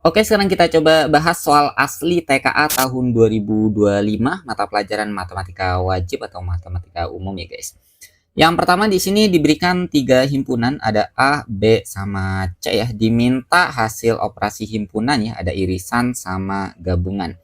Oke, sekarang kita coba bahas soal asli TKA tahun 2025 mata pelajaran matematika wajib atau matematika umum ya guys. Yang pertama di sini diberikan 3 himpunan, ada A, B, sama C ya. Diminta hasil operasi himpunan ya, ada irisan sama gabungan.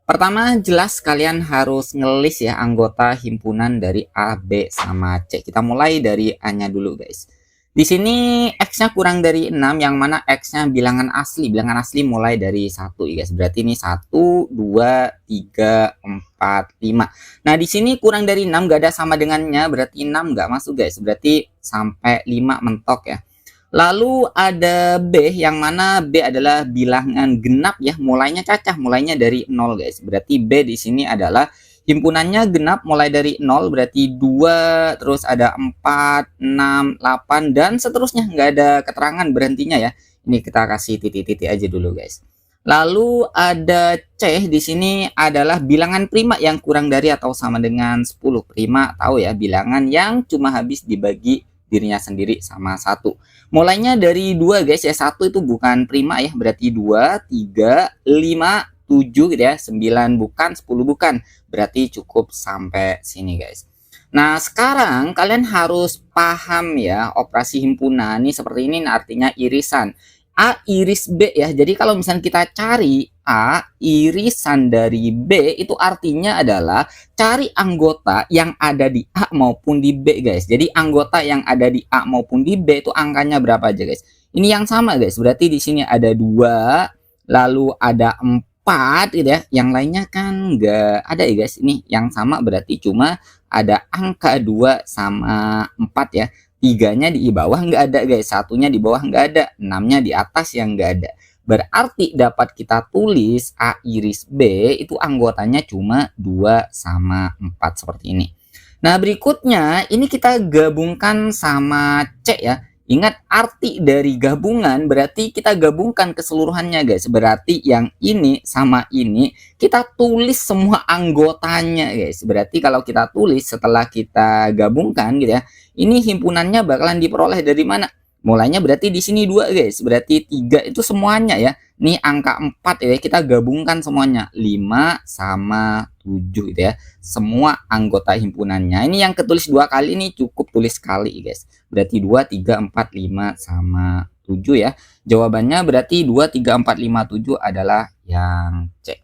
Pertama, jelas kalian harus ngelis ya anggota himpunan dari A, B, sama C. Kita mulai dari A-nya dulu guys. Di sini X-nya kurang dari 6, yang mana X-nya bilangan asli. Bilangan asli mulai dari 1 ya guys. Berarti ini 1, 2, 3, 4, 5. Nah, di sini kurang dari 6 gak ada sama dengannya, berarti 6 gak masuk guys. Berarti sampai 5 mentok ya. Lalu ada B, yang mana B adalah bilangan genap ya, mulainya cacah, mulainya dari 0 guys. Berarti B di sini adalah himpunannya genap mulai dari 0, berarti 2, terus ada 4, 6, 8, dan seterusnya. Nggak ada keterangan berhentinya ya. Ini kita kasih titik-titik aja dulu guys. Lalu ada C, di sini adalah bilangan prima yang kurang dari atau sama dengan 10. Prima tahu ya, bilangan yang cuma habis dibagi dirinya sendiri sama 1. Mulainya dari 2 guys ya, 1 itu bukan prima ya, berarti 2, 3, 5, 7 gitu ya, 9 bukan, 10 bukan, berarti cukup sampai sini guys. Nah, sekarang kalian harus paham ya, operasi himpunan ini seperti ini artinya irisan. A iris B ya, jadi kalau misalnya kita cari A irisan dari B, itu artinya adalah cari anggota yang ada di A maupun di B guys. Jadi anggota yang ada di A maupun di B itu angkanya berapa aja guys. Ini yang sama guys, berarti di sini ada 2, lalu ada 4 gitu ya. Yang lainnya kan nggak ada ya guys. Ini yang sama berarti cuma ada angka 2 sama 4 ya. 3-nya di bawah nggak ada guys, 1-nya di bawah nggak ada, 6-nya di atas yang nggak ada. Berarti dapat kita tulis A iris B itu anggotanya cuma 2 sama 4 seperti ini. Nah, berikutnya ini kita gabungkan sama C ya. Ingat arti dari gabungan berarti kita gabungkan keseluruhannya guys. Berarti yang ini sama ini kita tulis semua anggotanya guys. Berarti kalau kita tulis setelah kita gabungkan gitu ya, ini himpunannya bakalan diperoleh dari mana? Mulainya berarti di sini 2 guys. Berarti 3 itu semuanya ya. Ini angka 4 ya, kita gabungkan semuanya. 5 sama 7 gitu ya. Semua anggota himpunannya. Ini yang ketulis 2 kali, ini cukup tulis sekali guys. Berarti 2, 3, 4, 5 sama 7 ya. Jawabannya berarti 2, 3, 4, 5, 7 adalah yang C.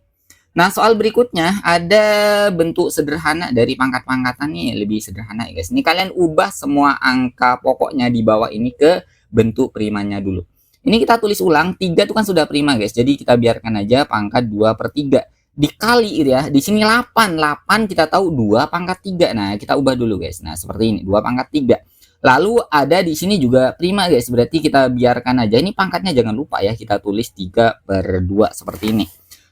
Nah, soal berikutnya ada bentuk sederhana dari pangkat-pangkatan nih, lebih sederhana ya guys. Ini kalian ubah semua angka pokoknya di bawah ini ke bentuk primanya dulu. Ini kita tulis ulang, 3 itu kan sudah prima guys. Jadi kita biarkan aja pangkat 2/3. Dikali gitu ya. Di sini 8. 8 kita tahu 2 pangkat 3. Nah, kita ubah dulu guys. Nah, seperti ini, 2 pangkat 3. Lalu ada di sini juga prima guys. Berarti kita biarkan aja. Ini pangkatnya jangan lupa ya. Kita tulis 3/2 seperti ini.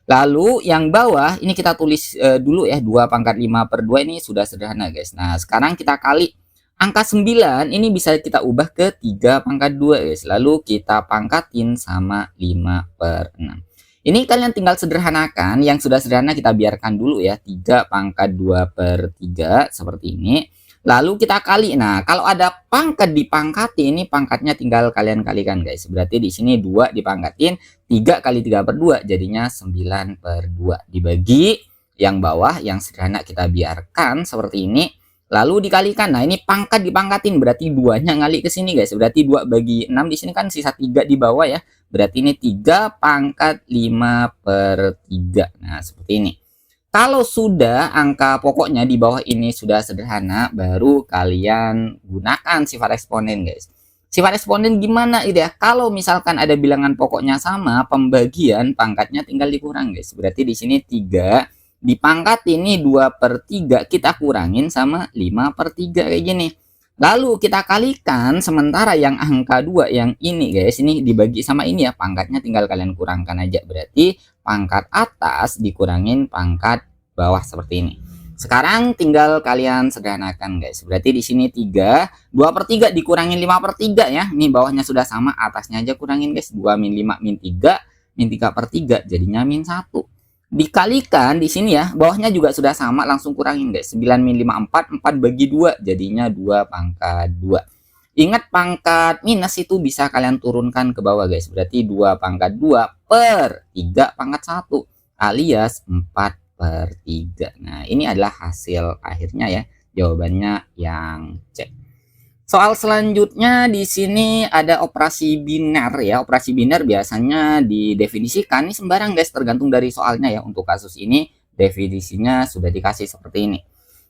Lalu yang bawah ini kita tulis dulu ya, 2 pangkat 5/2 ini sudah sederhana guys. Nah, sekarang kita kali angka 9 ini bisa kita ubah ke 3 pangkat 2 guys. Lalu kita pangkatin sama 5/6. Ini kalian tinggal sederhanakan, yang sudah sederhana kita biarkan dulu ya, 3 pangkat 2/3 seperti ini. Lalu kita kali. Nah, kalau ada pangkat dipangkatin, ini pangkatnya tinggal kalian kalikan guys. Berarti di sini 2 dipangkatin, 3 kali 3/2 jadinya 9/2. Dibagi yang bawah, yang sederhana kita biarkan seperti ini. Lalu dikalikan. Nah, ini pangkat dipangkatin, berarti 2-nya ngali ke sini guys. Berarti 2 bagi 6 di sini kan sisa 3 di bawah ya. Berarti ini 3 pangkat 5/3. Nah, seperti ini. Kalau sudah angka pokoknya di bawah ini sudah sederhana, baru kalian gunakan sifat eksponen guys. Sifat eksponen gimana itu ya? Kalau misalkan ada bilangan pokoknya sama, pembagian pangkatnya tinggal dikurang guys. Berarti di sini 3 dipangkat ini 2/3, kita kurangin sama 5/3 kayak gini. Lalu kita kalikan, sementara yang angka 2 yang ini guys, ini dibagi sama ini ya, pangkatnya tinggal kalian kurangkan aja. Berarti pangkat atas dikurangin pangkat bawah seperti ini. Sekarang tinggal kalian sederhanakan guys. Berarti di sini 3, 2/3 dikurangin 5/3 ya. Ini bawahnya sudah sama, atasnya aja kurangin guys. 2 min 5 min 3, min 3/3 jadinya min 1. Dikalikan di sini ya, bawahnya juga sudah sama, langsung kurangin guys. 9 min 5 4, 4 bagi 2 jadinya 2 pangkat 2. Ingat pangkat minus itu bisa kalian turunkan ke bawah guys. Berarti 2 pangkat 2 per 3 pangkat 1 alias 4 per 3. Nah, ini adalah hasil akhirnya ya. Jawabannya yang C. Soal selanjutnya di sini ada operasi biner ya. Operasi biner biasanya didefinisikan ini sembarang guys, tergantung dari soalnya ya. Untuk kasus ini definisinya sudah dikasih seperti ini.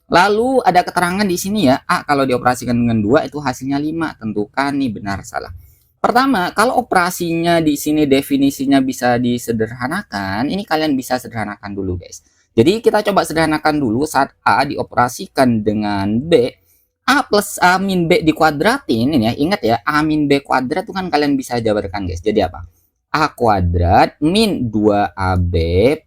Lalu ada keterangan di sini ya, A kalau dioperasikan dengan 2 itu hasilnya 5. Tentukan nih benar salah. Pertama, kalau operasinya di sini definisinya bisa disederhanakan, ini kalian bisa sederhanakan dulu guys. Jadi kita coba sederhanakan dulu saat A dioperasikan dengan B, A plus A min B dikuadratin, ini ya, ingat ya, A min B kuadrat itu kan kalian bisa jabarkan guys. Jadi apa? A kuadrat min 2AB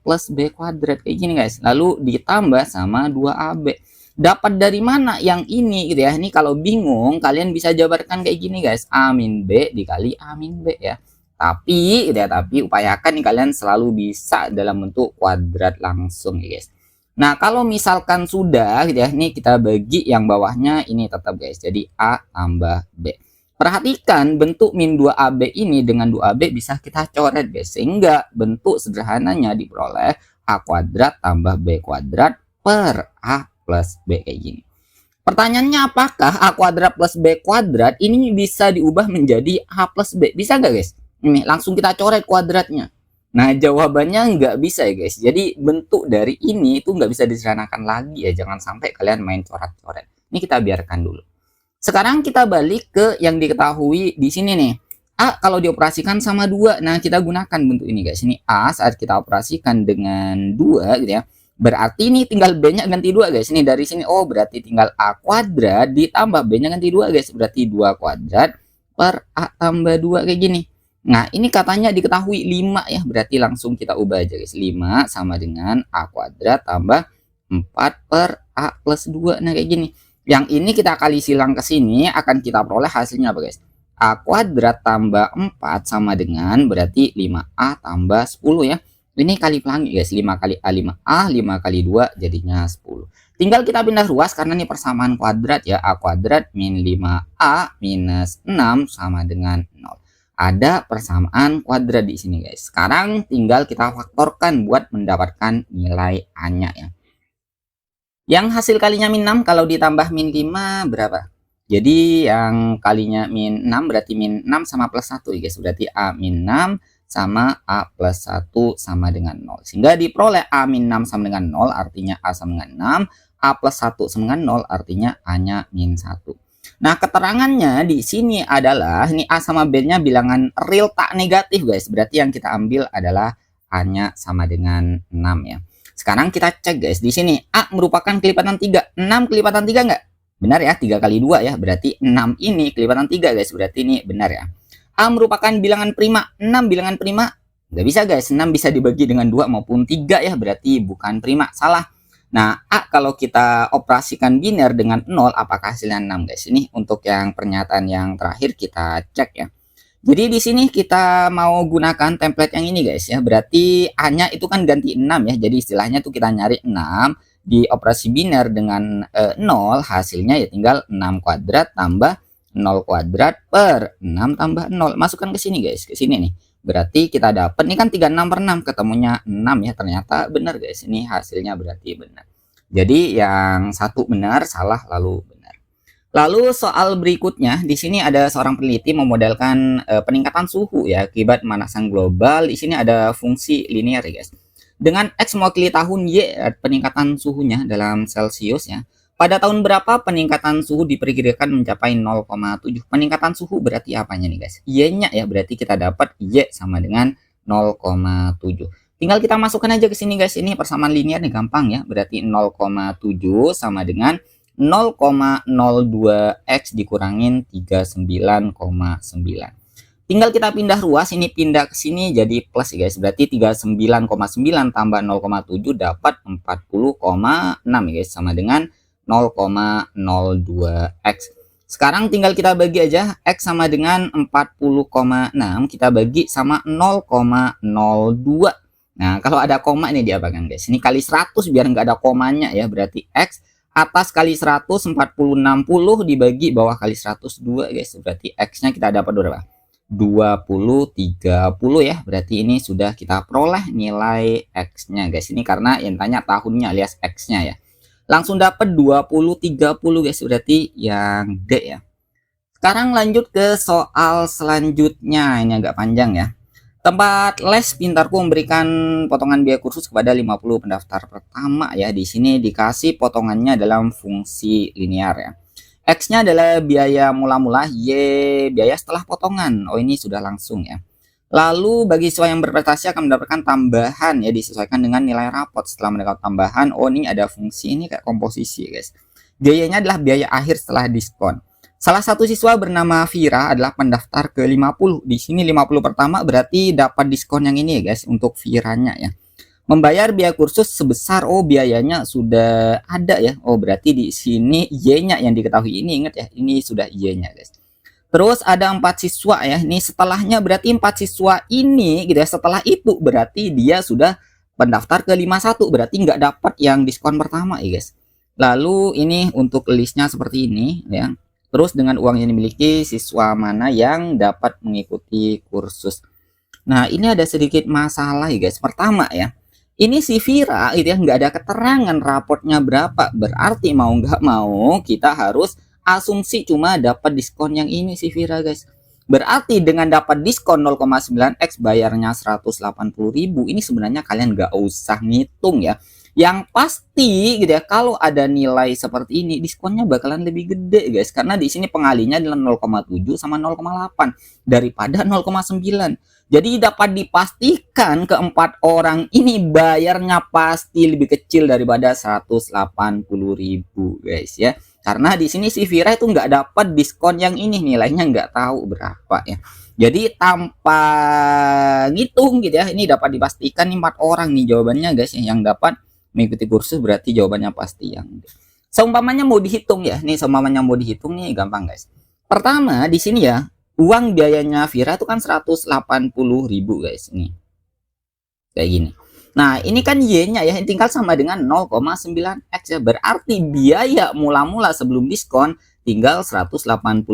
plus B kuadrat, kayak gini guys. Lalu ditambah sama 2AB. Dapat dari mana yang ini gitu ya. Ini kalau bingung kalian bisa jabarkan kayak gini guys. A min B dikali A min B ya. Tapi gitu ya, tapi upayakan nih kalian selalu bisa dalam bentuk kuadrat langsung ya guys. Nah, kalau misalkan sudah gitu ya, ini kita bagi yang bawahnya ini tetap guys. Jadi A tambah B. Perhatikan bentuk min 2AB ini dengan 2AB bisa kita coret guys. Sehingga bentuk sederhananya diperoleh A kuadrat tambah B kuadrat per A plus B kayak gini. Pertanyaannya apakah A kuadrat plus B kuadrat ini bisa diubah menjadi A plus B? Bisa nggak guys? Ini langsung kita coret kuadratnya. Nah, jawabannya nggak bisa ya guys. Jadi bentuk dari ini itu nggak bisa disederhanakan lagi ya. Jangan sampai kalian main coret-coret. Ini kita biarkan dulu. Sekarang kita balik ke yang diketahui di sini nih. A kalau dioperasikan sama 2. Nah, kita gunakan bentuk ini guys. Ini A saat kita operasikan dengan 2 gitu ya. Berarti ini tinggal B-nya ganti 2 guys. Ini dari sini, oh berarti tinggal A kuadrat ditambah B-nya ganti 2 guys. Berarti 2 kuadrat per A tambah 2 kayak gini. Nah, ini katanya diketahui 5 ya. Berarti langsung kita ubah aja guys. 5 sama dengan A kuadrat tambah 4 per A plus 2. Nah, kayak gini. Yang ini kita kali silang ke sini akan kita peroleh hasilnya apa guys? A kuadrat tambah 4 sama dengan berarti 5A tambah 10 ya. Ini kali pelangi guys, 5 kali A 5A, 5 kali 2 jadinya 10. Tinggal kita pindah ruas karena ini persamaan kuadrat ya. A kuadrat min 5A minus 6 sama dengan 0. Ada persamaan kuadrat di sini guys. Sekarang tinggal kita faktorkan buat mendapatkan nilai A-nya ya. Yang hasil kalinya min 6 kalau ditambah min 5 berapa? Jadi yang kalinya min 6 berarti min 6 sama plus 1 ya guys. Berarti A min 6 sama A plus 1 sama dengan 0. Sehingga diperoleh A min 6 sama dengan 0 artinya A sama dengan 6. A plus 1 sama dengan 0 artinya A-nya min 1. Nah, keterangannya di sini adalah ini A sama B-nya bilangan real tak negatif guys. Berarti yang kita ambil adalah A-nya sama dengan 6 ya. Sekarang kita cek guys. Di sini A merupakan kelipatan 3. 6 kelipatan 3 enggak? Benar ya, 3 kali 2 ya. Berarti 6 ini kelipatan 3 guys. Berarti ini benar ya. A merupakan bilangan prima. 6 bilangan prima. Nggak bisa guys. 6 bisa dibagi dengan 2 maupun 3 ya. Berarti bukan prima. Salah. Nah, A kalau kita operasikan biner dengan 0, apakah hasilnya 6 guys? Ini untuk yang pernyataan yang terakhir kita cek ya. Jadi di sini kita mau gunakan template yang ini guys ya. Berarti A-nya itu kan ganti 6 ya. Jadi istilahnya tuh kita nyari 6 di operasi biner dengan 0, hasilnya ya tinggal 6 kuadrat tambah 0 kuadrat per 6 tambah 0. Masukkan ke sini guys, ke sini nih. Berarti kita dapat ini kan 36 per 6, ketemunya 6 ya. Ternyata benar guys, ini hasilnya berarti benar. Jadi yang satu benar, salah lalu benar. Lalu soal berikutnya, di sini ada seorang peneliti memodelkan peningkatan suhu ya akibat pemanasan global. Di sini ada fungsi linear ya guys. Dengan X mewakili tahun Y peningkatan suhunya dalam Celcius ya. Pada tahun berapa peningkatan suhu diperkirakan mencapai 0,7? Peningkatan suhu berarti apanya nih guys? Y-nya ya, berarti kita dapat Y sama dengan 0,7. Tinggal kita masukkan aja ke sini guys. Ini persamaan linear nih, gampang ya. Berarti 0,7 sama dengan 0,02X dikurangin 39,9. Tinggal kita pindah ruas, ini pindah ke sini jadi plus ya guys. Berarti 39,9 tambah 0,7 dapat 40,6 ya guys. Sama dengan 0,02X. Sekarang tinggal kita bagi aja. X sama dengan 40,6 kita bagi sama 0,02. Nah, kalau ada koma ini diapakan guys? Ini kali 100 biar nggak ada komanya ya. Berarti X Atas kali 100 40 60 dibagi bawah kali 102 guys. Berarti X-nya kita dapat berapa? 20 30 ya. Berarti ini sudah kita peroleh nilai X-nya guys. Ini karena yang tanya tahunnya alias X-nya ya. Langsung dapat 20 30 guys. Berarti yang D ya. Sekarang lanjut ke soal selanjutnya. Ini agak panjang ya. Tempat les Pintarku memberikan potongan biaya kursus kepada 50 pendaftar pertama ya. Di sini dikasih potongannya dalam fungsi linear ya. X-nya adalah biaya mula-mula, Y biaya setelah potongan. Oh, ini sudah langsung ya. Lalu bagi siswa yang berprestasi akan mendapatkan tambahan ya, disesuaikan dengan nilai rapot. Setelah mendapat tambahan, oh ini ada fungsi ini kayak komposisi guys. Biayanya adalah biaya akhir setelah diskon. Salah satu siswa bernama Vira adalah pendaftar ke 50. Di sini 50 pertama berarti dapat diskon yang ini ya guys untuk Viranya ya. Membayar biaya kursus sebesar, oh biayanya sudah ada ya. Oh berarti di sini Y-nya yang diketahui, ini ingat ya, ini sudah Y-nya guys. Terus ada 4 siswa ya. Ini setelahnya berarti 4 siswa ini gitu ya. Setelah itu berarti dia sudah pendaftar ke 51, berarti nggak dapat yang diskon pertama ya guys. Lalu ini untuk listnya seperti ini ya. Terus dengan uang yang dimiliki, siswa mana yang dapat mengikuti kursus. Nah ini ada sedikit masalah ya guys. Pertama ya, ini si Vira gitu ya, nggak ada keterangan raportnya berapa. Berarti mau nggak mau kita harus asumsi cuma dapat diskon yang ini si Vira guys. Berarti dengan dapat diskon 0,9x bayarnya 180.000. Ini sebenarnya kalian nggak usah ngitung ya. Yang pasti gitu ya, kalau ada nilai seperti ini diskonnya bakalan lebih gede guys, karena di sini pengalinya adalah 0,7 sama 0,8 daripada 0,9. Jadi dapat dipastikan keempat orang ini bayarnya pasti lebih kecil daripada 180.000 guys ya. Karena di sini si Vira itu nggak dapat diskon yang ini, nilainya nggak tahu berapa ya. Jadi tanpa ngitung gitu ya, ini dapat dipastikan nih 4 orang nih jawabannya guys yang dapat mengikuti kursus, berarti jawabannya pasti yang seumpamanya mau dihitung ya. Nih seumpamanya mau dihitung nih gampang guys. Pertama di sini ya, uang biayanya Vira itu kan 180.000 guys nih. Kayak gini. Nah, ini kan Y-nya ya tinggal sama dengan 0,9x ya. Berarti biaya mula-mula sebelum diskon tinggal 180.000.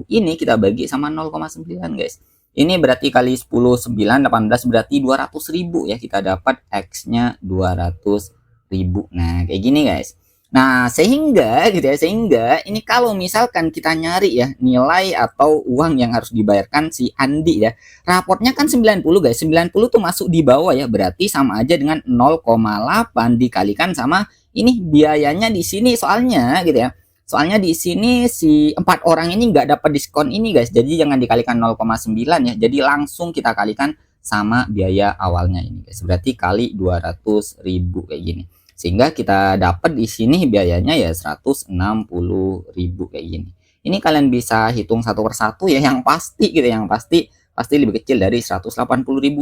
Ini kita bagi sama 0,9 guys. Ini berarti kali 10, 9, 18 berarti 200.000 ya. Kita dapat X-nya 200.000. Nah, kayak gini guys. Nah, sehingga gitu ya, sehingga ini kalau misalkan kita nyari ya nilai atau uang yang harus dibayarkan si Andi ya. Raportnya kan 90 guys. 90 tuh masuk di bawah ya. Berarti sama aja dengan 0,8 dikalikan sama ini biayanya di sini soalnya gitu ya. Soalnya di sini si 4 orang ini nggak dapat diskon ini guys. Jadi jangan dikalikan 0,9 ya. Jadi langsung kita kalikan sama biaya awalnya ini guys. Berarti kali 200.000 kayak gini. Sehingga kita dapat di sini biayanya ya 160.000 kayak gini. Ini kalian bisa hitung satu persatu ya, yang pasti gitu, yang pasti lebih kecil dari 180.000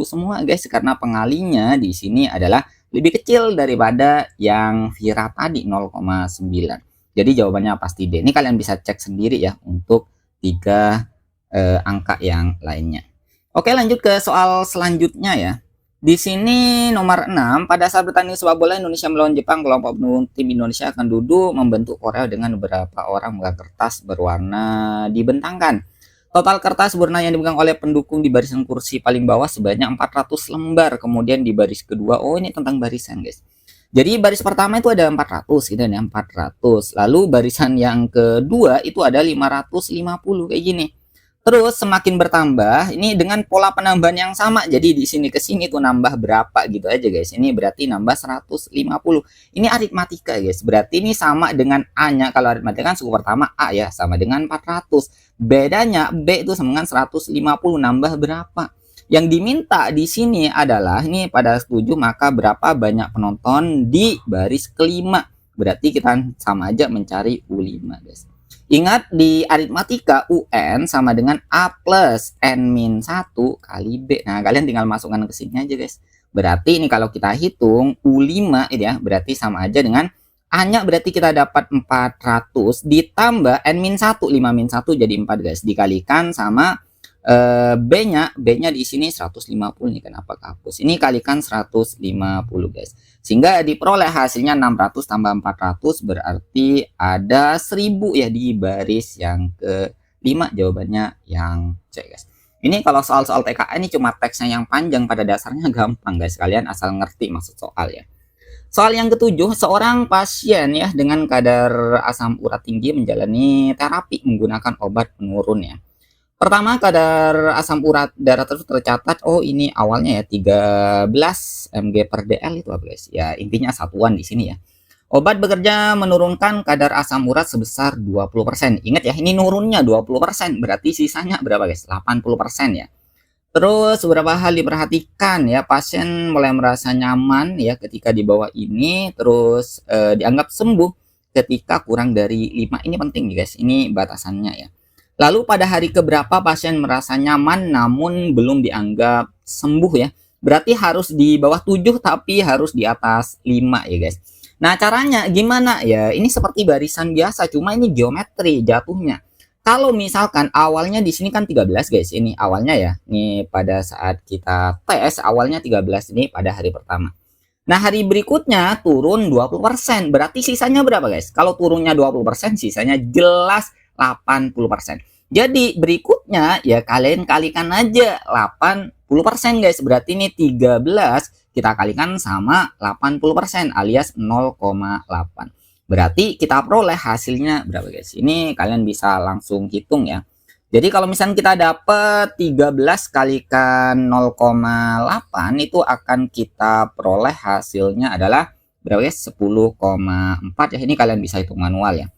semua guys, karena pengalinya di sini adalah lebih kecil daripada yang Vira tadi 0,9. Jadi jawabannya pasti D. Ini kalian bisa cek sendiri ya untuk 3 angka yang lainnya. Oke, lanjut ke soal selanjutnya ya. Di sini nomor 6, pada saat bertanding sepak bola Indonesia melawan Jepang, kelompok pendukung tim Indonesia akan duduk membentuk Korea dengan beberapa orang memegang kertas berwarna dibentangkan. Total kertas berwarna yang dipegang oleh pendukung di barisan kursi paling bawah sebanyak 400 lembar. Kemudian di baris kedua, oh ini tentang barisan guys. Jadi baris pertama itu ada 400 gitu ya, 400. Lalu barisan yang kedua itu ada 550 kayak gini. Terus semakin bertambah ini dengan pola penambahan yang sama. Jadi di sini ke sini tuh nambah berapa gitu aja guys. Ini berarti nambah 150. Ini aritmatika guys. Berarti ini sama dengan A-nya. Kalau aritmatika kan suku pertama A ya, sama dengan 400. Bedanya B itu sama dengan 150, nambah berapa? Yang diminta di sini adalah ini pada setuju maka berapa banyak penonton di baris kelima. Berarti kita sama aja mencari U5 guys. Ingat di aritmatika UN sama dengan A plus N-1 kali B. Nah kalian tinggal masukkan ke sini aja guys. Berarti ini kalau kita hitung U5 ini ya, berarti sama aja dengan A-nya berarti kita dapat 400 ditambah N-1, 5-1 jadi 4 guys. Dikalikan sama B-nya di sini 150 nih, kenapa kehapus? Ini kalikan 150 guys. Sehingga diperoleh hasilnya 600 tambah 400 berarti ada 1000 ya di baris yang ke-5, jawabannya yang C guys. Ini kalau soal-soal TKA ini cuma teksnya yang panjang, pada dasarnya gampang guys, kalian asal ngerti maksud soal ya. Soal yang ke-7, seorang pasien ya dengan kadar asam urat tinggi menjalani terapi menggunakan obat penurun ya. Pertama, kadar asam urat darah tersebut tercatat, oh ini awalnya ya 13 mg per dl itu apa guys? Ya intinya satuan di sini ya. Obat bekerja menurunkan kadar asam urat sebesar 20%. Ingat ya, ini nurunnya 20%, berarti sisanya berapa guys? 80% ya. Terus beberapa hal diperhatikan ya, pasien mulai merasa nyaman ya ketika di bawah ini, terus dianggap sembuh ketika kurang dari 5. Ini penting guys, ini batasannya ya. Lalu pada hari keberapa pasien merasa nyaman namun belum dianggap sembuh ya. Berarti harus di bawah 7 tapi harus di atas 5 ya guys. Nah, caranya gimana ya? Ini seperti barisan biasa, cuma ini geometri jatuhnya. Kalau misalkan awalnya di sini kan 13 guys, ini awalnya ya. Ini pada saat kita tes awalnya 13 ini pada hari pertama. Nah, hari berikutnya turun 20%. Berarti sisanya berapa guys? Kalau turunnya 20%, sisanya jelas 80%. Jadi berikutnya ya kalian kalikan aja 80% guys. Berarti ini 13 kita kalikan sama 80% alias 0,8. Berarti kita peroleh hasilnya berapa guys? Ini kalian bisa langsung hitung ya. Jadi kalau misalnya kita dapat 13 kalikan 0,8 itu akan kita peroleh hasilnya adalah berapa guys? 10,4 ya. Ini kalian bisa hitung manual ya.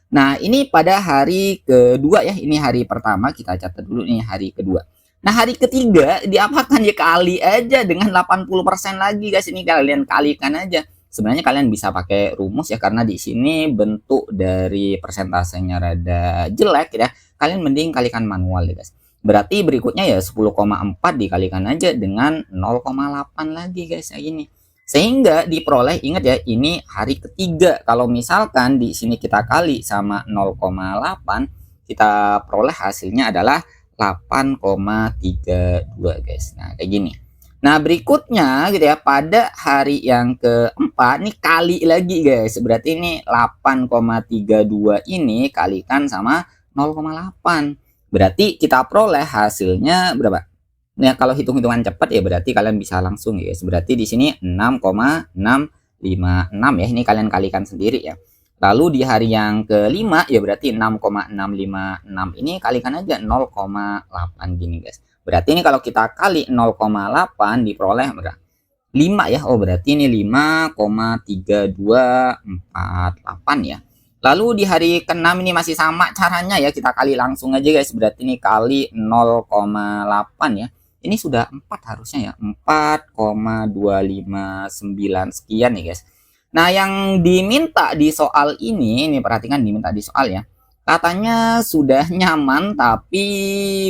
Nah, ini pada hari kedua ya. Ini hari pertama, kita catat dulu nih hari kedua. Nah, hari ketiga diapakan ya, kali aja dengan 80% lagi guys. Ini kalian kalikan aja. Sebenarnya kalian bisa pakai rumus ya, karena di sini bentuk dari persentasenya rada jelek ya. Kalian mending kalikan manual ya guys. Berarti berikutnya ya 10,4 dikalikan aja dengan 0,8 lagi guys, kayak gini. Sehingga diperoleh, ingat ya, ini hari ketiga. Kalau misalkan di sini kita kali sama 0,8, kita peroleh hasilnya adalah 8,32 guys. Nah, kayak gini. Nah, berikutnya gitu ya, pada hari yang keempat nih kali lagi guys. Berarti ini 8,32 ini kalikan sama 0,8. Berarti kita peroleh hasilnya berapa? Nah, kalau hitung-hitungan cepat ya berarti kalian bisa langsung ya guys. Berarti di sini 6,656 ya. Ini kalian kalikan sendiri ya. Lalu di hari yang kelima ya berarti 6,656 ini kalikan aja 0,8 gini guys. Berarti ini kalau kita kali 0,8 diperoleh berapa? 5 ya. Oh, berarti ini 5,3248 ya. Lalu di hari ke-6 ini masih sama caranya ya, kita kali langsung aja guys. Berarti ini kali 0,8 ya. Ini sudah 4 harusnya ya. 4,259 sekian nih guys. Nah, yang diminta di soal ini perhatikan, diminta di soal ya. Katanya sudah nyaman tapi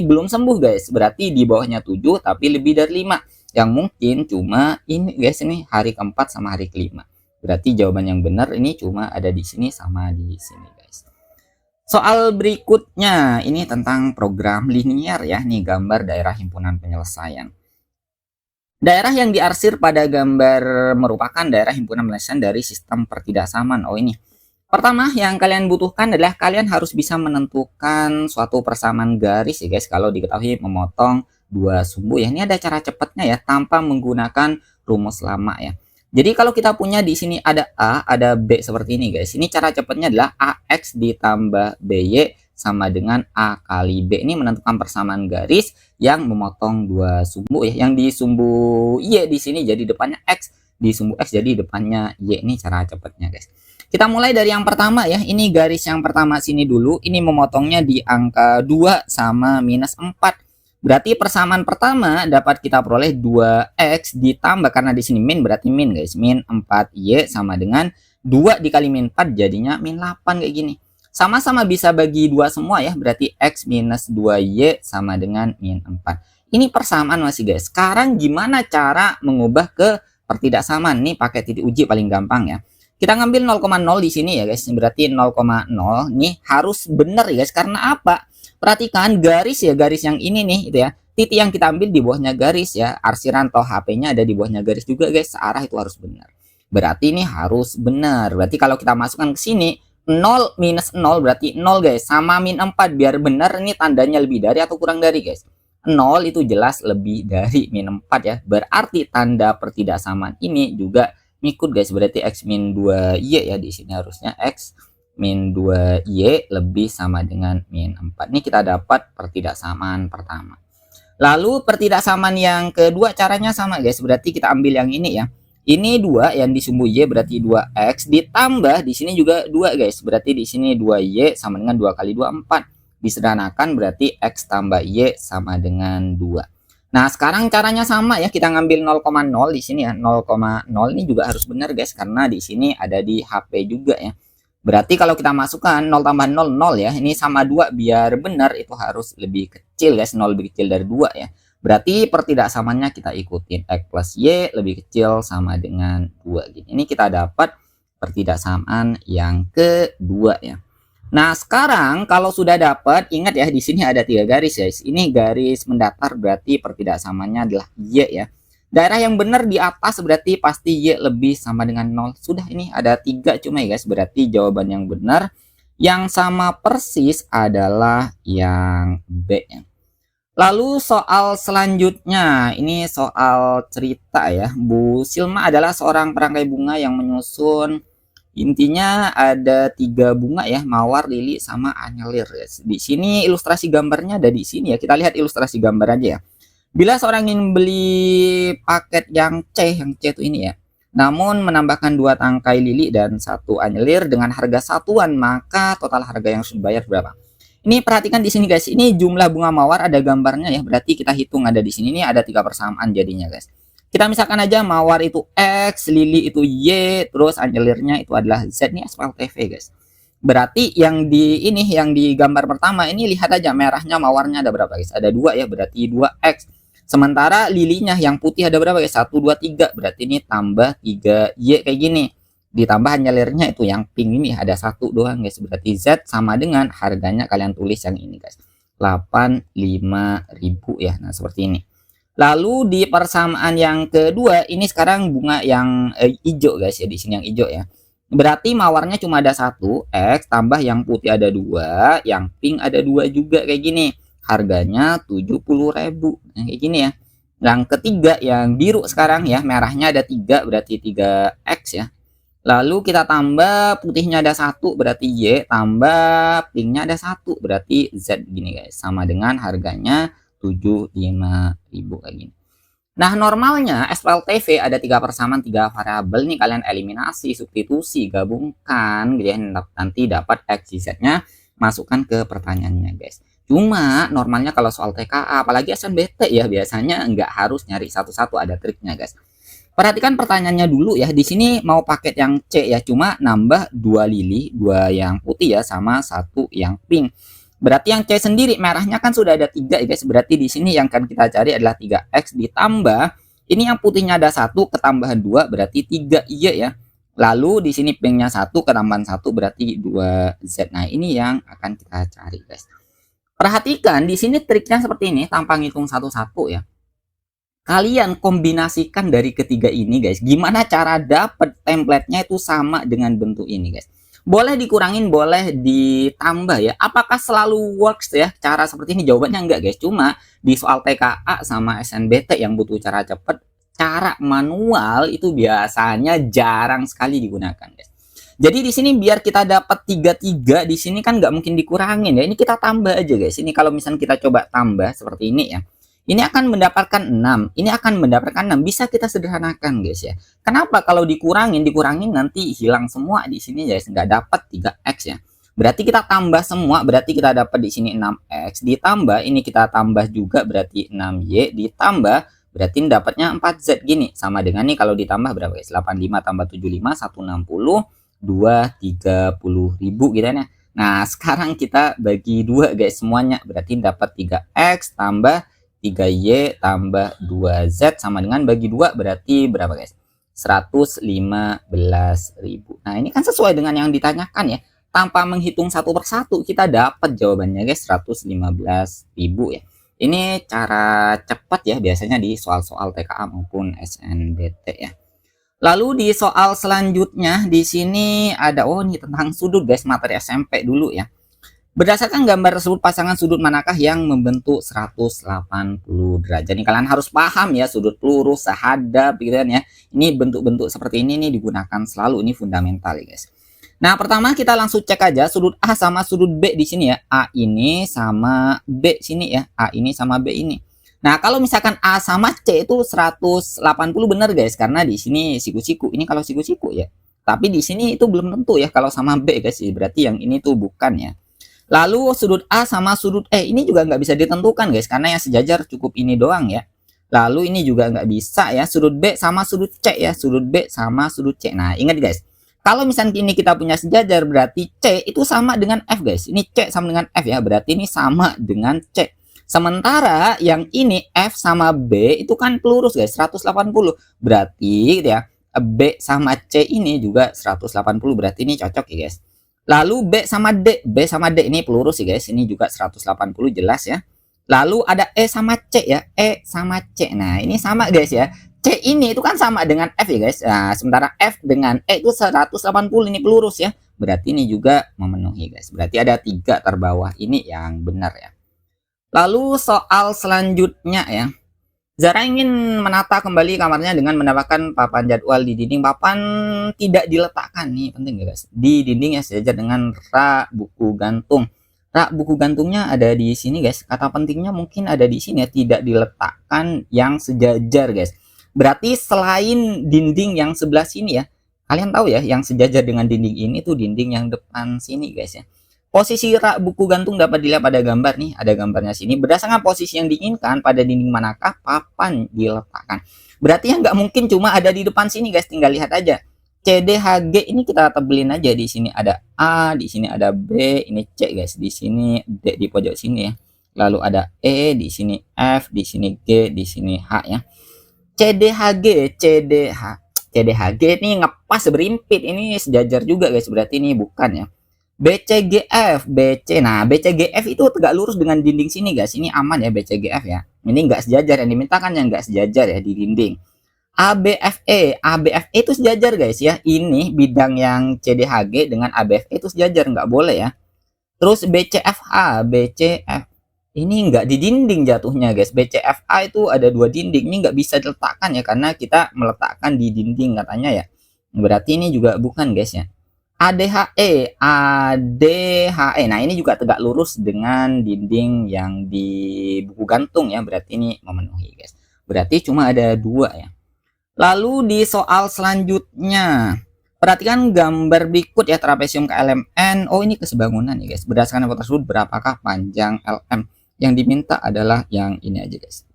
belum sembuh guys. Berarti di bawahnya 7 tapi lebih dari 5. Yang mungkin cuma ini guys, ini hari keempat sama hari kelima. Berarti jawaban yang benar ini cuma ada di sini sama di sini guys. Soal berikutnya ini tentang program linier ya. Nih gambar daerah himpunan penyelesaian. Daerah yang diarsir pada gambar merupakan daerah himpunan penyelesaian dari sistem pertidaksamaan. Oh, ini. Pertama yang kalian butuhkan adalah kalian harus bisa menentukan suatu persamaan garis ya guys, kalau diketahui memotong dua sumbu ya. Ini ada cara cepatnya ya tanpa menggunakan rumus lama ya. Jadi kalau kita punya di sini ada A, ada B seperti ini guys. Ini cara cepatnya adalah AX ditambah BY sama dengan A kali B. Ini menentukan persamaan garis yang memotong dua sumbu ya. Yang di sumbu Y di sini jadi depannya X, di sumbu X jadi depannya Y. Ini cara cepatnya guys. Kita mulai dari yang pertama ya. Ini garis yang pertama sini dulu. Ini memotongnya di angka 2 sama minus 4. Berarti persamaan pertama dapat kita peroleh 2X ditambah, karena di sini min berarti min guys. Min 4Y sama dengan 2 dikali min 4 jadinya min 8 kayak gini. Sama-sama bisa bagi 2 semua ya. Berarti X minus 2Y sama dengan min 4. Ini persamaan masih guys. Sekarang gimana cara mengubah ke pertidaksamaan? Nih pakai titik uji paling gampang ya. Kita ngambil 0,0 di sini ya guys. Berarti 0,0 nih harus benar ya guys. Karena apa? Perhatikan garis ya, garis yang ini nih itu ya. Titik yang kita ambil di bawahnya garis ya. Arsiran atau HP-nya ada di bawahnya garis juga guys. Searah itu harus benar. Berarti ini harus benar. Berarti kalau kita masukkan ke sini 0 minus 0 berarti 0 guys. Sama min 4 biar benar ini tandanya lebih dari atau kurang dari guys. 0 itu jelas lebih dari min 4 ya. Berarti tanda pertidaksamaan ini juga ngikut guys. Berarti X min 2Y ya. Di sini harusnya X min 2Y lebih sama dengan min 4. Ini kita dapat pertidaksamaan pertama. Lalu pertidaksamaan yang kedua caranya sama guys. Berarti kita ambil yang ini ya. Ini 2 yang di sumbu Y berarti 2X ditambah di sini juga 2 guys. Berarti di sini 2Y sama dengan 2 kali 2 4. Disederhanakan berarti X tambah Y sama dengan 2. Nah, sekarang caranya sama ya. Kita ngambil 0,0 di sini ya. 0,0 ini juga harus benar guys karena di sini ada di HP juga ya. Berarti kalau kita masukkan 0 tambah 0 0 ya. Ini sama 2 biar benar itu harus lebih kecil guys. 0 lebih kecil dari 2 ya. Berarti pertidaksamaannya kita ikutin X plus Y lebih kecil sama dengan 2 gini. Ini kita dapat pertidaksamaan yang kedua ya. Nah, sekarang kalau sudah dapat, ingat ya di sini ada 3 garis guys. Ini garis mendatar berarti pertidaksamaannya adalah Y ya. Daerah yang benar di atas berarti pasti Y lebih sama dengan 0. Sudah, ini ada 3 cuma ya guys. Berarti jawaban yang benar yang sama persis adalah yang B ya. Lalu soal selanjutnya, ini soal cerita ya. Bu Silma adalah seorang perangkai bunga yang menyusun, intinya ada 3 bunga ya, mawar, lili, sama anyelir. Di sini ilustrasi gambarnya ada di sini ya. Kita lihat ilustrasi gambar aja ya. Bila seorang ingin beli paket yang C itu ini ya, namun menambahkan 2 tangkai lili dan 1 anyelir dengan harga satuan, maka total harga yang harus dibayar berapa? Ini perhatikan di sini guys, ini jumlah bunga mawar ada gambarnya ya, berarti kita hitung ada di sini. Ini ada 3 persamaan jadinya guys. Kita misalkan aja mawar itu X, lili itu Y, terus anjelirnya itu adalah Z. Ini aspal TV guys. Berarti yang di ini, yang di gambar pertama ini lihat aja merahnya mawarnya ada berapa guys? Ada 2 ya, berarti 2X. Sementara lilinya yang putih ada berapa guys? 1, 2, 3. Berarti ini tambah 3Y kayak gini. Ditambah nyalirnya itu yang pink ini ada 1 doang guys. Berarti Z sama dengan harganya kalian tulis yang ini guys. 85.000 ya. Nah, seperti ini. Lalu di persamaan yang kedua ini sekarang bunga yang hijau guys ya, di sini yang hijau ya. Berarti mawarnya cuma ada 1 X tambah yang putih ada 2, yang pink ada 2 juga kayak gini. Harganya 70.000. Nah, kayak gini ya. Yang ketiga yang biru sekarang ya, merahnya ada 3 berarti 3X ya. Lalu kita tambah putihnya ada 1 berarti Y, tambah pinknya ada 1 berarti Z gini guys. Sama dengan harganya 75.000 kayak gini. Nah, normalnya SPLTV ada 3 persamaan 3 variabel nih, kalian eliminasi, substitusi, gabungkan gitu ya. Nanti dapat X, Z-nya, masukkan ke pertanyaannya guys. Cuma normalnya kalau soal TKA apalagi SNBT ya biasanya nggak harus nyari satu-satu, ada triknya guys. Perhatikan pertanyaannya dulu ya. Di sini mau paket yang C ya, cuma nambah 2 lili, 2 yang putih ya, sama 1 yang pink. Berarti yang C sendiri merahnya kan sudah ada 3 ya guys. Berarti di sini yang akan kita cari adalah 3X ditambah ini yang putihnya ada 1 ketambahan 2 berarti 3Y ya. Lalu di sini pinknya 1 ketambahan 1 berarti 2Z. Nah, ini yang akan kita cari guys. Perhatikan di sini triknya seperti ini tanpa ngitung satu-satu ya. Kalian kombinasikan dari ketiga ini guys. Gimana cara dapet template-nya itu sama dengan bentuk ini guys. Boleh dikurangin, boleh ditambah ya. Apakah selalu works ya cara seperti ini? Jawabannya enggak guys. Cuma di soal TKA sama SNBT yang butuh cara cepet, cara manual itu biasanya jarang sekali digunakan guys. Jadi di sini biar kita dapat 33 di sini kan nggak mungkin dikurangin ya. Ini kita tambah aja guys. Ini kalau misalnya kita coba tambah seperti ini ya. Ini akan mendapatkan 6, ini akan mendapatkan 6. Bisa kita sederhanakan guys ya. Kenapa kalau dikurangin nanti hilang semua di sini guys, nggak dapat 3X ya. Berarti kita tambah semua, berarti kita dapat di sini 6X ditambah ini kita tambah juga berarti 6Y ditambah berarti dapatnya 4Z gini. Sama dengan nih kalau ditambah berapa guys? 85 tambah 75 160 230.000 gitu ya. Nah, sekarang kita bagi 2 guys semuanya, berarti dapat 3X tambah 3Y tambah 2Z sama dengan bagi 2 berarti berapa guys? 115.000. Nah, ini kan sesuai dengan yang ditanyakan ya. tanpa menghitung satu persatu kita dapat jawabannya guys, 115.000 ya. Ini cara cepat ya biasanya di soal-soal TKA maupun SNBT ya. Lalu di soal selanjutnya di sini ada ini tentang sudut guys, materi SMP dulu ya. Berdasarkan gambar tersebut pasangan sudut manakah yang membentuk 180 derajat? Ini kalian harus paham ya, sudut lurus, sehadap gitu kan ya. Ini bentuk-bentuk seperti ini nih digunakan selalu, ini fundamental ya guys. Nah, pertama kita langsung cek aja sudut A sama sudut B di sini ya. A ini sama B sini ya. A ini sama B ini. Nah, kalau misalkan A sama C itu 180 benar guys, karena di sini siku-siku. Ini kalau siku-siku ya. Tapi di sini itu belum tentu ya kalau sama B guys, berarti yang ini tuh bukan ya. Lalu sudut A sama sudut E ini juga nggak bisa ditentukan guys, karena yang sejajar cukup ini doang ya. Lalu ini juga nggak bisa ya, sudut B sama sudut C ya, sudut B sama sudut C. Nah, ingat guys, kalau misalnya ini kita punya sejajar berarti C itu sama dengan F guys. Ini C sama dengan F ya, berarti ini sama dengan C. Sementara yang ini F sama B itu kan pelurus guys, 180. Berarti gitu ya, B sama C ini juga 180, berarti ini cocok ya guys. Lalu B sama D ini pelurus ya guys, ini juga 180 jelas ya. Lalu ada E sama C ya, E sama C. Nah, ini sama guys ya. C ini itu kan sama dengan F ya guys. Nah, sementara F dengan E itu 180, ini pelurus ya. Berarti ini juga memenuhi guys. Berarti ada 3 terbawah ini yang benar ya. Lalu soal selanjutnya ya. Zara ingin menata kembali kamarnya dengan menambahkan papan jadwal di dinding. Papan tidak diletakkan, nih penting guys. Di dinding ya sejajar dengan rak buku gantung. Rak buku gantungnya ada di sini guys. Kata pentingnya mungkin ada di sini ya, tidak diletakkan yang sejajar guys. Berarti selain dinding yang sebelah sini ya. Kalian tahu ya, yang sejajar dengan dinding ini tuh dinding yang depan sini guys ya. Posisi rak buku gantung dapat dilihat pada gambar nih, ada gambarnya sini. Berdasarkan posisi yang diinginkan pada dinding manakah papan diletakkan. Berarti yang nggak mungkin cuma ada di depan sini guys, tinggal lihat aja. CDHG ini kita tebelin aja, di sini ada A, di sini ada B, ini C guys, di sini D di pojok sini ya. Lalu ada E, di sini F, di sini G, di sini H ya. CDHG ini ngepas berimpit, ini sejajar juga guys, berarti ini bukan ya. BCGF, nah BCGF itu tegak lurus dengan dinding sini guys, ini aman ya BCGF ya. Ini nggak sejajar, yang dimintakan yang nggak sejajar ya di dinding. ABFE itu sejajar guys ya, ini bidang yang CDHG dengan ABFE itu sejajar, nggak boleh ya. Terus BCFA, ini nggak di dinding jatuhnya guys. BCFA itu ada 2 dinding, ini nggak bisa diletakkan ya, karena kita meletakkan di dinding katanya ya. Berarti ini juga bukan guys ya. ADHE, nah ini juga tegak lurus dengan dinding yang di buku gantung ya, berarti ini memenuhi guys. Berarti cuma ada 2 ya. Lalu di soal selanjutnya, perhatikan gambar berikut ya, trapesium KLMN. Ini kesebangunan ya guys. Berdasarkan info tersebut berapakah panjang LM? Yang diminta adalah yang ini aja guys.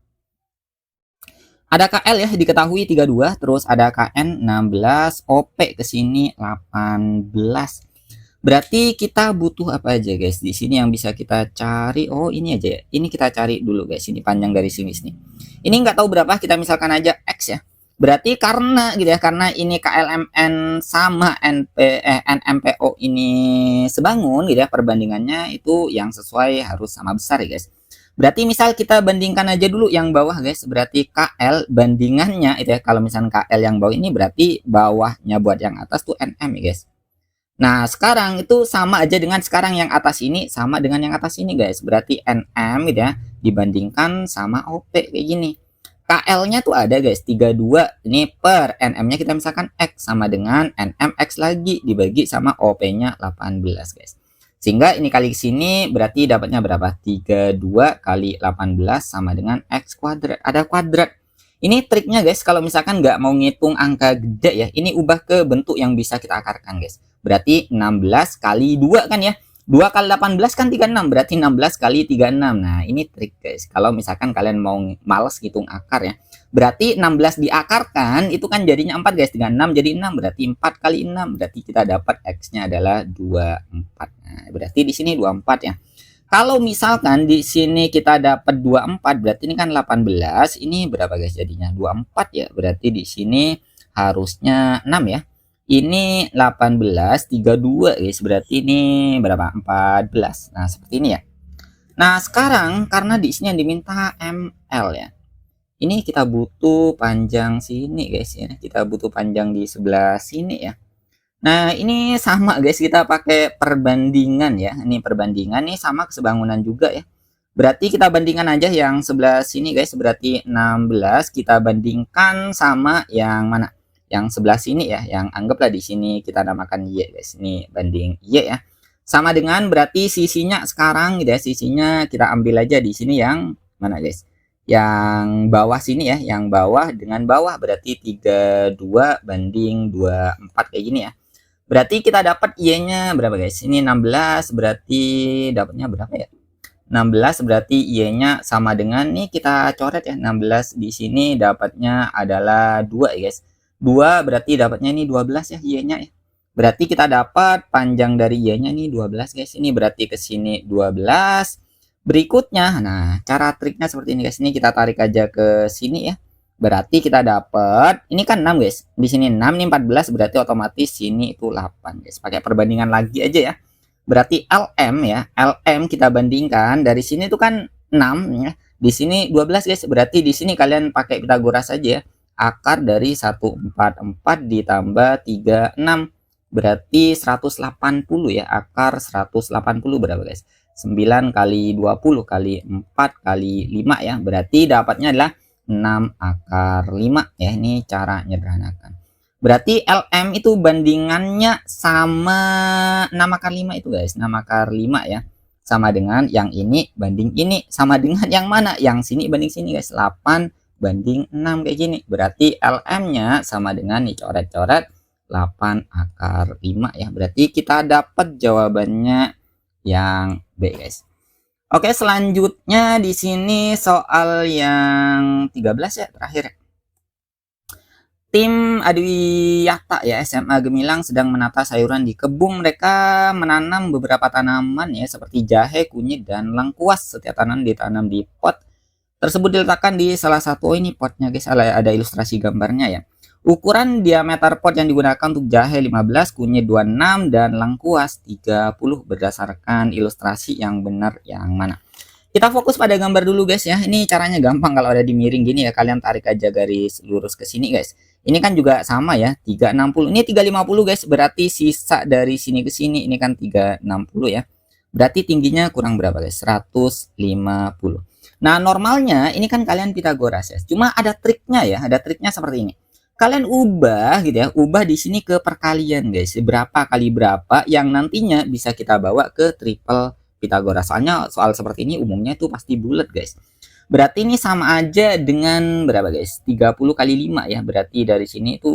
Ada KL ya diketahui 32, terus ada KN 16, OP ke sini 18. Berarti kita butuh apa aja guys? Di sini yang bisa kita cari, ini aja ya. Ini kita cari dulu guys, ini panjang garis finish nih. Ini nggak tahu berapa, kita misalkan aja X ya. Berarti karena gitu ya, karena ini KLMN sama NMPO ini sebangun gitu ya, perbandingannya itu yang sesuai harus sama besar ya guys. Berarti misal kita bandingkan aja dulu yang bawah guys, berarti KL bandingannya itu ya, kalau misalnya KL yang bawah ini berarti bawahnya buat yang atas tuh NM ya guys. Nah sekarang itu sama aja dengan sekarang yang atas ini sama dengan yang atas ini guys, berarti NM gitu ya dibandingkan sama OP kayak gini. KL-nya tuh ada guys 32, ini per NM-nya kita misalkan X sama dengan NMX lagi dibagi sama OP-nya 18 guys. Sehingga ini kali sini berarti dapatnya berapa? 32 kali 18 sama dengan X kuadrat. Ada kuadrat. Ini triknya guys, kalau misalkan nggak mau ngitung angka gede ya, ini ubah ke bentuk yang bisa kita akarkan guys. Berarti 16 kali 2 kan ya. 2 kali 18 kan 36, berarti 16 kali 36. Nah ini trik guys, kalau misalkan kalian mau males ngitung akar ya. Berarti 16 diakarkan itu kan jadinya 4 guys, 36 jadi 6, berarti 4 kali 6, berarti kita dapat X-nya adalah 24. Nah, berarti di sini 24 ya. Kalau misalkan di sini kita dapat 24, berarti ini kan 18, ini berapa guys jadinya? 24 ya. Berarti di sini harusnya 6 ya. Ini 18, 32 guys. Berarti ini berapa? 14. Nah, seperti ini ya. Nah, sekarang karena di sini yang diminta ML ya. Ini kita butuh panjang sini guys ya. Kita butuh panjang di sebelah sini ya. Nah, ini sama guys, kita pakai perbandingan ya. Ini perbandingan nih sama kesebangunan juga ya. Berarti kita bandingkan aja yang sebelah sini guys. Berarti 16 kita bandingkan sama yang mana? Yang sebelah sini ya. Yang anggaplah di sini kita namakan Y guys. Ini banding Y ya. Sama dengan berarti sisinya sekarang gitu ya. Sisinya kita ambil aja di sini yang mana guys? Yang bawah sini ya. Yang bawah dengan bawah berarti 32 banding 24 kayak gini ya. Berarti kita dapat Y-nya berapa guys? Ini 16 berarti dapatnya berapa ya? 16 berarti Y-nya sama dengan nih kita coret ya. 16 di sini dapatnya adalah 2 ya guys. 2 berarti dapatnya ini 12 ya Y-nya ya. Berarti kita dapat panjang dari Y-nya nih 12 guys. Ini berarti ke sini 12. Berikutnya, nah cara triknya seperti ini guys. Ini kita tarik aja ke sini ya. Berarti kita dapat ini kan 6 guys. Di sini 6 nih 14 berarti otomatis sini itu 8 guys. Pakai perbandingan lagi aja ya. Berarti LM ya. LM kita bandingkan dari sini itu kan 6 ya. Di sini 12 guys. Berarti di sini kalian pakai Pitagoras aja ya. Akar dari 144 ditambah 36 berarti 180 ya. Akar 180 berapa guys? 9 kali 20 kali 4 kali 5 ya. Berarti dapatnya adalah 6 akar 5 ya. Ini cara menyederhanakan. Berarti LM itu bandingannya sama 6 akar 5 itu guys. 6 akar 5 ya. Sama dengan yang ini banding ini. Sama dengan yang mana? Yang sini banding sini guys. 8 banding 6 kayak gini. Berarti LM-nya sama dengan nih coret-coret 8 akar 5 ya. Berarti kita dapat jawabannya yang B guys. Oke, selanjutnya di sini soal yang 13 ya, terakhir. Tim Adiwiyata ya SMA Gemilang sedang menata sayuran di kebun. Mereka menanam beberapa tanaman ya seperti jahe, kunyit, dan lengkuas. Setiap tanaman ditanam di pot tersebut diletakkan di salah satu ini potnya guys. Ada ilustrasi gambarnya ya. Ukuran diameter pot yang digunakan untuk jahe 15, kunyit 26, dan lengkuas 30 berdasarkan ilustrasi yang benar yang mana. Kita fokus pada gambar dulu guys ya. Ini caranya gampang kalau ada di miring gini ya. Kalian tarik aja garis lurus ke sini guys. Ini kan juga sama ya. 360. Ini 350 guys. Berarti sisa dari sini ke sini. Ini kan 360 ya. Berarti tingginya kurang berapa guys? 150. Nah normalnya ini kan kalian Pitagoras ya. Cuma ada triknya ya. Ada triknya seperti ini. Kalian ubah gitu ya, ubah di sini ke perkalian guys, berapa kali berapa yang nantinya bisa kita bawa ke triple Pitagoras. Soalnya soal seperti ini umumnya itu pasti bulat guys. Berarti ini sama aja dengan berapa guys? 30 kali 5 ya. Berarti dari sini itu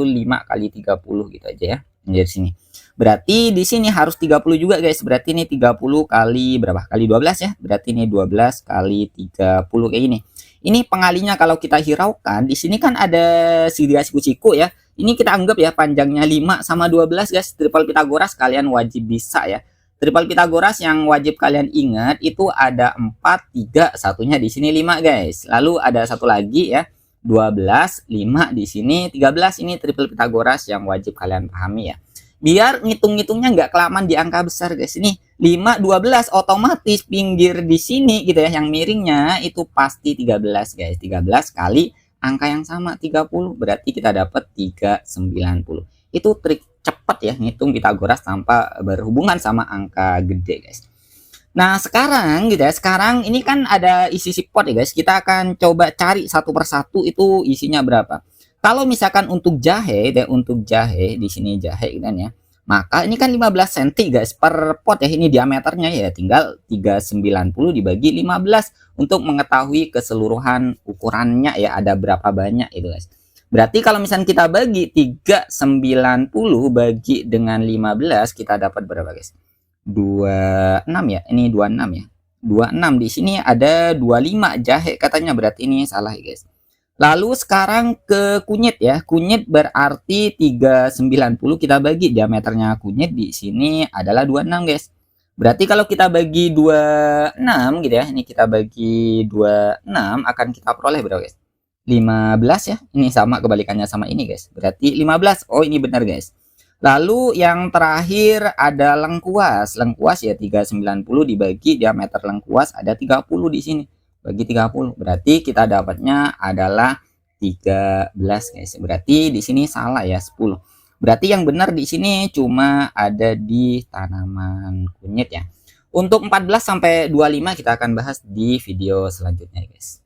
5 kali 30 gitu aja ya. Dari sini. Berarti di sini harus 30 juga guys. Berarti ini 30 kali berapa? Kali 12 ya. Berarti ini 12 kali 30 kayak gini. Ini pengalinya kalau kita hiraukan, di sini kan ada segitiga siku-siku ya. Ini kita anggap ya panjangnya 5 sama 12 guys. Triple Pitagoras kalian wajib bisa ya. Triple Pitagoras yang wajib kalian ingat itu ada 4, 3, satunya di sini 5 guys. Lalu ada satu lagi ya, 12, 5 di sini, 13 ini triple Pitagoras yang wajib kalian pahami ya. Biar ngitung-ngitungnya nggak kelamaan di angka besar guys. Ini 5, 12 otomatis pinggir di sini gitu ya. Yang miringnya itu pasti 13 guys. 13 kali angka yang sama 30. Berarti kita dapat 390. Itu trik cepat ya ngitung Pitagoras tanpa berhubungan sama angka gede guys. Nah sekarang gitu ya. Sekarang ini kan ada isi si pot ya guys. Kita akan coba cari satu persatu itu isinya berapa. Kalau misalkan untuk jahe, untuk jahe di sini jahe kan ya. Maka ini kan 15 cm guys per pot ya. Ini diameternya ya tinggal 390 dibagi 15 untuk mengetahui keseluruhan ukurannya ya ada berapa banyak itu guys. Berarti kalau misalnya kita bagi 390 bagi dengan 15 kita dapat berapa guys? 26 ya. Ini 26 ya. 26 di sini ada 25 jahe katanya berarti ini salah ya guys. Lalu sekarang ke kunyit ya. Kunyit berarti 390 kita bagi diameternya kunyit di sini adalah 26 guys. Berarti kalau kita bagi 26 gitu ya. Ini kita bagi 26 akan kita peroleh berapa guys? 15 ya. Ini sama kebalikannya sama ini guys. Berarti 15. Oh, ini benar guys. Lalu yang terakhir ada lengkuas. Lengkuas ya 390 dibagi diameter lengkuas ada 30 di sini. Bagi 30. Berarti kita dapatnya adalah 13 guys. Berarti di sini salah ya 10. Berarti yang benar di sini cuma ada di tanaman kunyit ya. Untuk 14 sampai 25 kita akan bahas di video selanjutnya guys.